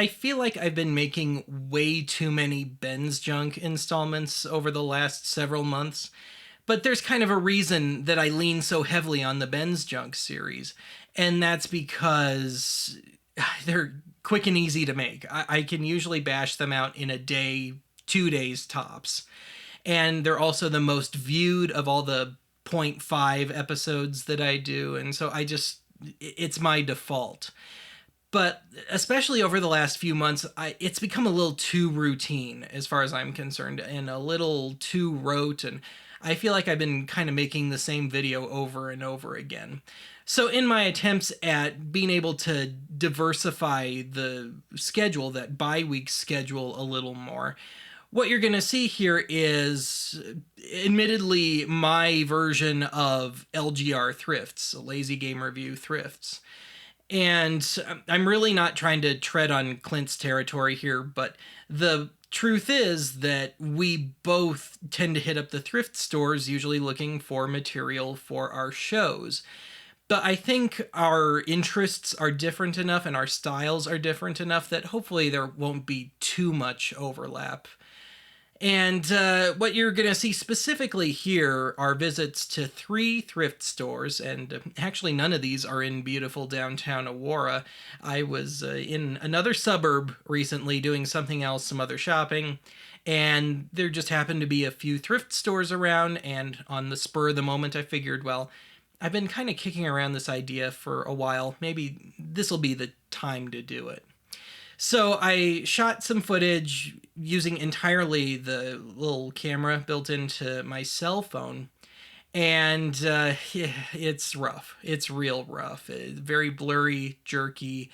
I feel like I've been making way too many Ben's Junk installments over the last several months, but there's kind of a reason that I lean so heavily on the Ben's Junk series, and that's because they're quick and easy to make. I can usually bash them out in a day, 2 days tops. And they're also the most viewed of all the point 0.5 episodes that I do, and so it's my default. But especially over the last few months, it's become a little too routine as far as I'm concerned, and a little too rote, and I feel like I've been kind of making the same video over and over again. So in my attempts at being able to diversify the schedule, that bi-week schedule a little more, what you're going to see here is admittedly my version of LGR thrifts, Lazy Game Review thrifts. And I'm really not trying to tread on Clint's territory here, but the truth is that we both tend to hit up the thrift stores, usually looking for material for our shows. But I think our interests are different enough and our styles are different enough that hopefully there won't be too much overlap. And what you're going to see specifically here are visits to 3 thrift stores, and actually none of these are in beautiful downtown Aurora. I was in another suburb recently doing something else, some other shopping, and there just happened to be a few thrift stores around, and on the spur of the moment I figured, well, I've been kind of kicking around this idea for a while. Maybe this will be the time to do it. So I shot some footage using entirely the little camera built into my cell phone. And yeah, it's rough. It's real rough. It's very blurry, jerky.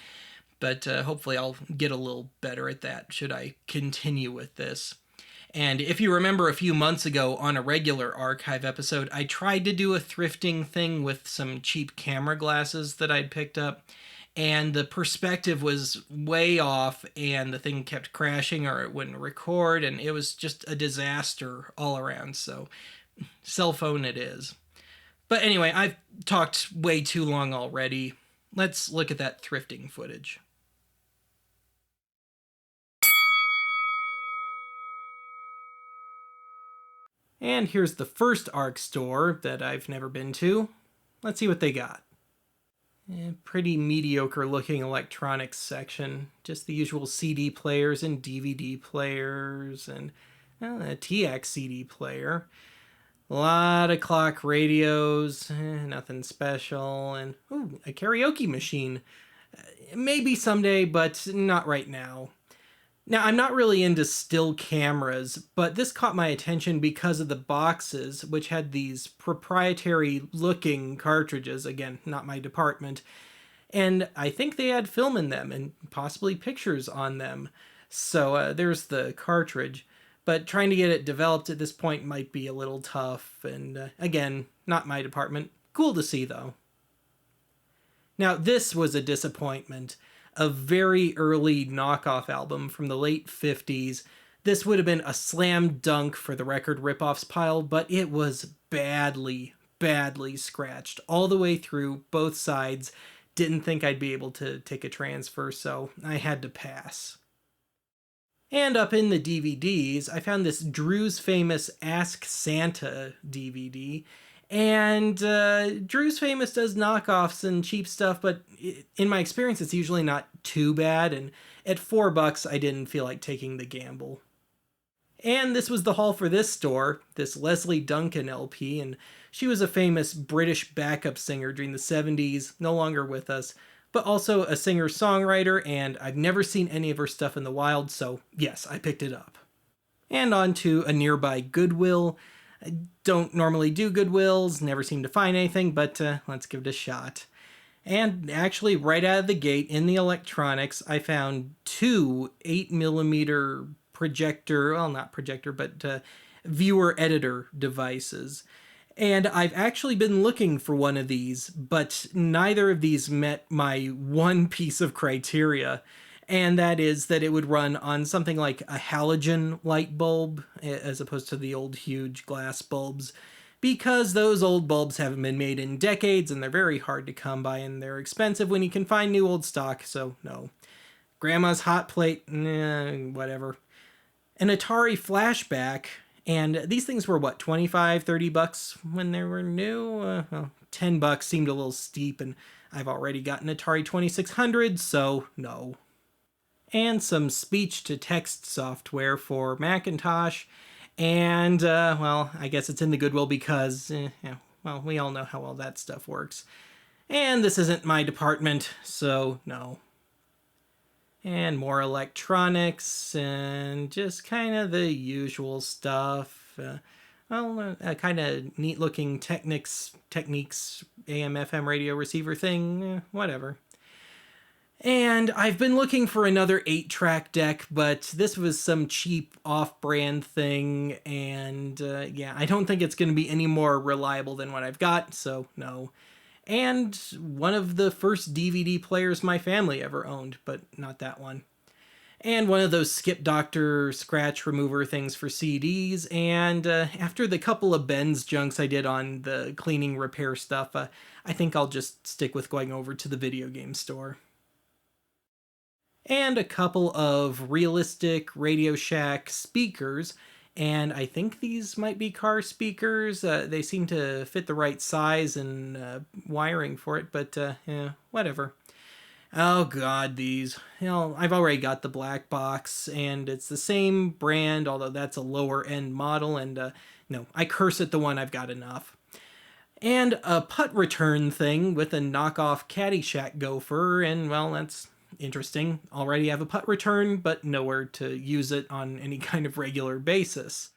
But hopefully I'll get a little better at that should I continue with this. And if you remember a few months ago on a regular archive episode, I tried to do a thrifting thing with some cheap camera glasses that I'd picked up. And the perspective was way off, and the thing kept crashing or it wouldn't record, and it was just a disaster all around. So, cell phone it is. But anyway, I've talked way too long already. Let's look at that thrifting footage. And here's the first ARC store that I've never been to. Let's see what they got. Pretty mediocre looking electronics section. Just the usual CD players and DVD players and a TX CD player. A lot of clock radios, nothing special, and a karaoke machine. Maybe someday, but not right now. Now, I'm not really into still cameras, but this caught my attention because of the boxes, which had these proprietary-looking cartridges, again, not my department, and I think they had film in them, and possibly pictures on them. So there's the cartridge, but trying to get it developed at this point might be a little tough, and again, not my department. Cool to see, though. Now, this was a disappointment. A very early knockoff album from the late 50s. This would have been a slam dunk for the record ripoffs pile, but it was badly, badly scratched all the way through, both sides. Didn't think I'd be able to take a transfer, so I had to pass. And up in the DVDs, I found this Drew's Famous Ask Santa DVD. And Drew's Famous does knockoffs and cheap stuff, but in my experience, it's usually not too bad. And at $4, I didn't feel like taking the gamble. And this was the haul for this store, this Leslie Duncan LP. And she was a famous British backup singer during the 70s, no longer with us, but also a singer-songwriter. And I've never seen any of her stuff in the wild, so yes, I picked it up. And on to a nearby Goodwill. I don't normally do Goodwills, never seem to find anything, but let's give it a shot. And actually, right out of the gate in the electronics, I found 2 8mm projector, well, not projector, but viewer editor devices. And I've actually been looking for one of these, but neither of these met my one piece of criteria. And that is that it would run on something like a halogen light bulb, as opposed to the old huge glass bulbs, because those old bulbs haven't been made in decades, and they're very hard to come by, and they're expensive when you can find new old stock, so no. Grandma's hot plate, whatever. An Atari flashback, and these things were what, 25, 30 bucks when they were new? Well, 10 bucks seemed a little steep, and I've already got an Atari 2600, so no. And some speech to text software for Macintosh, and, well, I guess it's in the Goodwill because, yeah, well, we all know how all that stuff works. And this isn't my department, so no. And more electronics and just kind of the usual stuff. Kind of neat looking Technics AM FM radio receiver thing, whatever. And I've been looking for another 8-track deck, but this was some cheap off-brand thing, and yeah, I don't think it's going to be any more reliable than what I've got, so no. And one of the first DVD players my family ever owned, but not that one. And one of those Skip Doctor scratch remover things for CDs, and after the couple of Ben's junks I did on the cleaning repair stuff, I think I'll just stick with going over to the video game store. And a couple of realistic Radio Shack speakers, and I think these might be car speakers. They seem to fit the right size and wiring for it, but yeah, whatever. Oh god, these. I've already got the black box, and it's the same brand, although that's a lower end model, and no, I curse at the one I've got enough. And a putt return thing with a knockoff Caddyshack gopher, and well, that's interesting. Already have a putt return, but nowhere to use it on any kind of regular basis.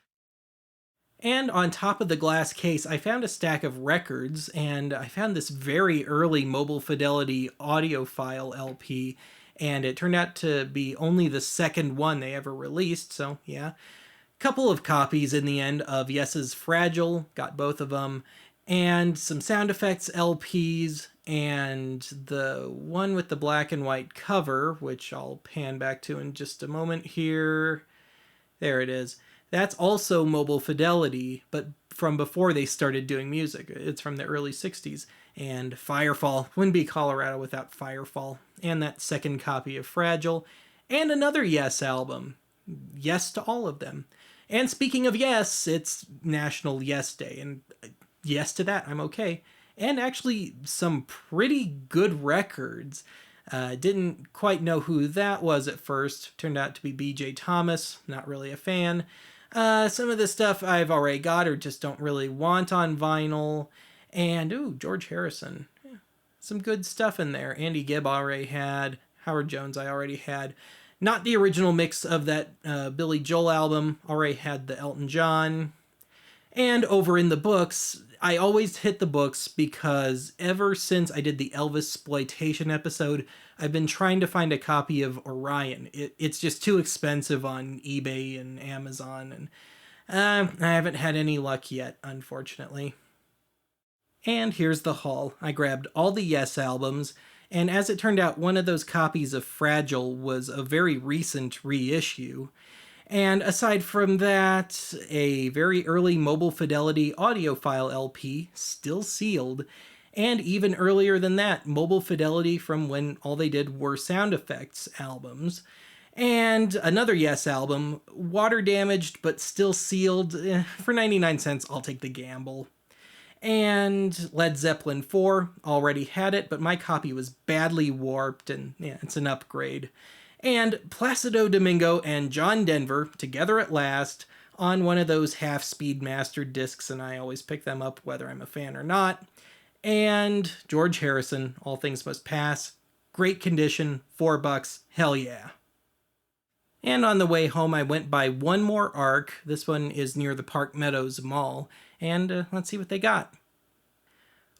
And on top of the glass case, I found a stack of records, and I found this very early Mobile Fidelity audiophile LP, and it turned out to be only the second one they ever released, so yeah. Couple of copies in the end of Yes's Fragile, got both of them, and some sound effects LPs, and the one with the black and white cover, which I'll pan back to in just a moment here. There it is. That's also Mobile Fidelity, but from before they started doing music. It's from the early 60s. And Firefall. Wouldn't be Colorado without Firefall. And that second copy of Fragile. And another Yes album. Yes to all of them. And speaking of yes, it's National Yes Day. And yes to that, I'm okay. And actually some pretty good records. Didn't quite know who that was at first. Turned out to be B.J. Thomas. Not really a fan. Some of the stuff I've already got or just don't really want on vinyl. And, ooh, George Harrison. Yeah, some good stuff in there. Andy Gibb already had. Howard Jones I already had. Not the original mix of that Billy Joel album. Already had the Elton John. And over in the books, I always hit the books because ever since I did the Elvis exploitation episode, I've been trying to find a copy of Orion. It's just too expensive on eBay and Amazon, and I haven't had any luck yet, unfortunately. And here's the haul. I grabbed all the Yes albums, and as it turned out, one of those copies of Fragile was a very recent reissue. And aside from that, a very early Mobile Fidelity audiophile LP, still sealed, and even earlier than that, Mobile Fidelity from when all they did were sound effects albums. And another Yes album, water damaged but still sealed. For 99 cents, I'll take the gamble. And Led Zeppelin 4, already had it, but my copy was badly warped, and yeah, it's an upgrade. And Placido Domingo and John Denver, together at last, on one of those half-speed mastered discs, and I always pick them up whether I'm a fan or not. And George Harrison, All Things Must Pass, great condition, $4, hell yeah. And on the way home, I went by one more Arc. This one is near the Park Meadows Mall, and let's see what they got.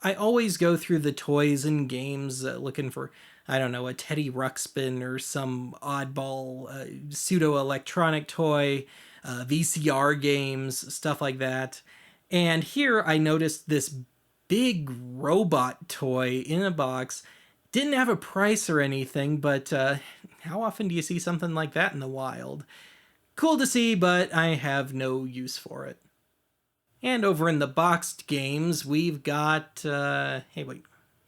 I always go through the toys and games looking for, I don't know, a Teddy Ruxpin or some oddball pseudo-electronic toy, VCR games, stuff like that. And here I noticed this big robot toy in a box. Didn't have a price or anything, but how often do you see something like that in the wild? Cool to see, but I have no use for it. And over in the boxed games, we've got, hey wait,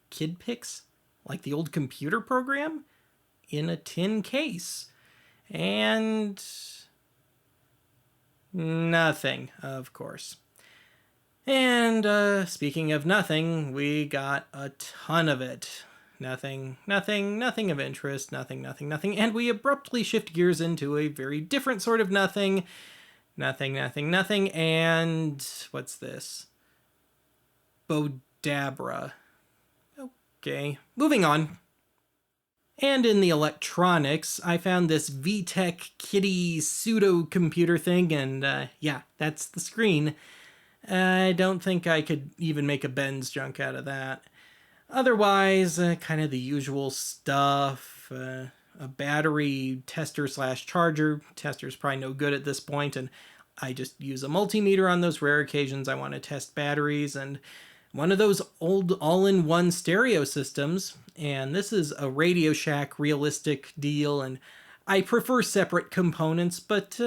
Kid Pix? Like the old computer program? in a tin case. And nothing, of course. And speaking of nothing, we got a ton of it. Nothing, nothing, nothing of interest, nothing, nothing, nothing. And we abruptly shift gears into a very different sort of nothing. Nothing, nothing, nothing. And what's this? Bodabra. Okay, moving on. And in the electronics, I found this VTech Kitty pseudo computer thing, and yeah, that's the screen. I don't think I could even make a Ben's junk out of that. Otherwise, kind of the usual stuff. A battery tester slash charger. Tester's probably no good at this point, and I just use a multimeter on those rare occasions I want to test batteries, and one of those old all-in-one stereo systems. And this is a Radio Shack realistic deal, and I prefer separate components, but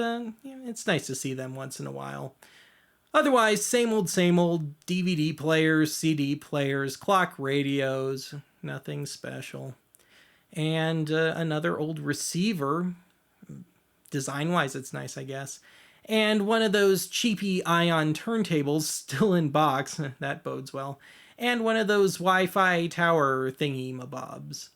it's nice to see them once in a while. Otherwise, same old DVD players, CD players, clock radios, nothing special. And another old receiver. Design-wise, it's nice, I guess. And one of those cheapy Ion turntables still in box. That bodes well. And one of those Wi-Fi tower thingy-mabobs.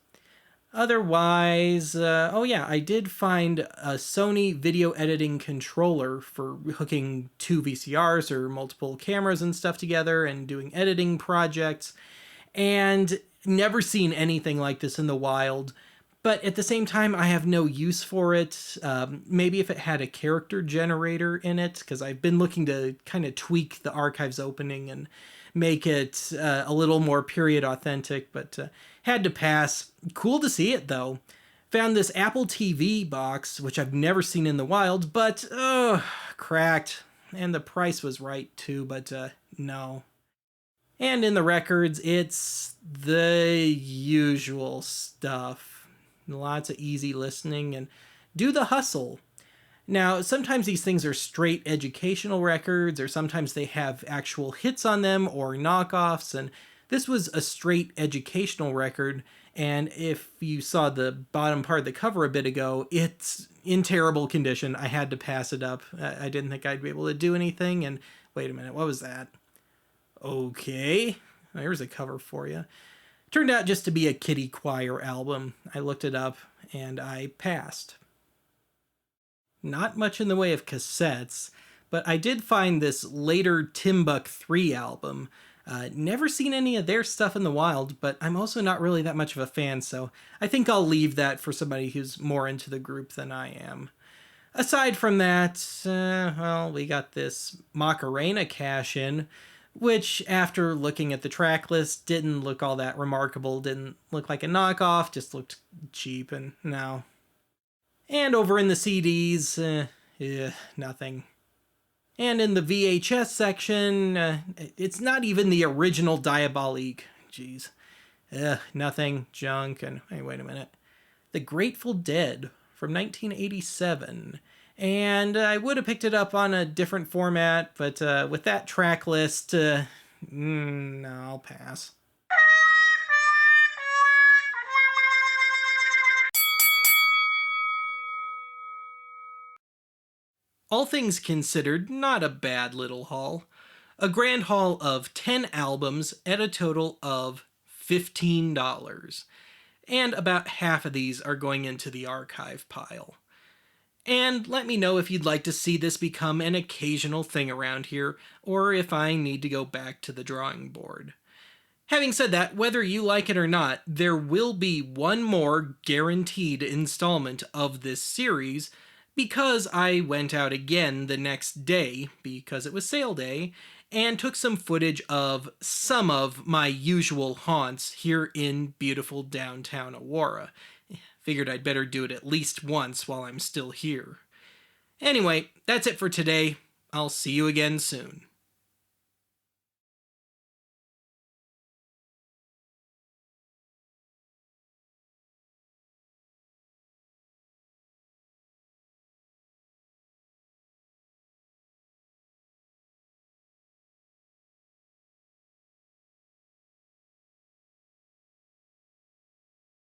Otherwise, oh yeah, I did find a Sony video editing controller for hooking two VCRs or multiple cameras and stuff together and doing editing projects. And never seen anything like this in the wild. But at the same time, I have no use for it. Maybe if it had a character generator in it, because I've been looking to kind of tweak the archives opening and make it a little more period authentic, but had to pass. Cool to see it, though. Found this Apple TV box, which I've never seen in the wild, but cracked. And the price was right, too, but no. And in the records, it's the usual stuff. Lots of easy listening and do the hustle. Now, sometimes these things are straight educational records, or sometimes they have actual hits on them or knockoffs, and this was a straight educational record, and if you saw the bottom part of the cover a bit ago, it's in terrible condition. I had to pass it up. I didn't think I'd be able to do anything, and wait a minute, what was that? Okay, there's a cover for you. Turned out just to be a kiddie choir album. I looked it up, and I passed. Not much in the way of cassettes, but I did find this later Timbuk 3 album. Never seen any of their stuff in the wild, but I'm also not really that much of a fan, so I think I'll leave that for somebody who's more into the group than I am. Aside from that, well, we got this Macarena cash-in, which, after looking at the track list, didn't look all that remarkable, didn't look like a knockoff, just looked cheap, and no. And over in the CDs, nothing. And in the VHS section, it's not even the original Diabolique. Jeez. Nothing, junk, and hey, wait a minute. The Grateful Dead from 1987. And I would have picked it up on a different format, but with that track list, no, I'll pass. All things considered, not a bad little haul. A grand haul of 10 albums at a total of $15. And about half of these are going into the archive pile. And let me know if you'd like to see this become an occasional thing around here, or if I need to go back to the drawing board. Having said that, whether you like it or not, there will be one more guaranteed installment of this series, because I went out again the next day, because it was sale day, and took some footage of some of my usual haunts here in beautiful downtown Aurora. Figured I'd better do it at least once while I'm still here. Anyway, that's it for today. I'll see you again soon.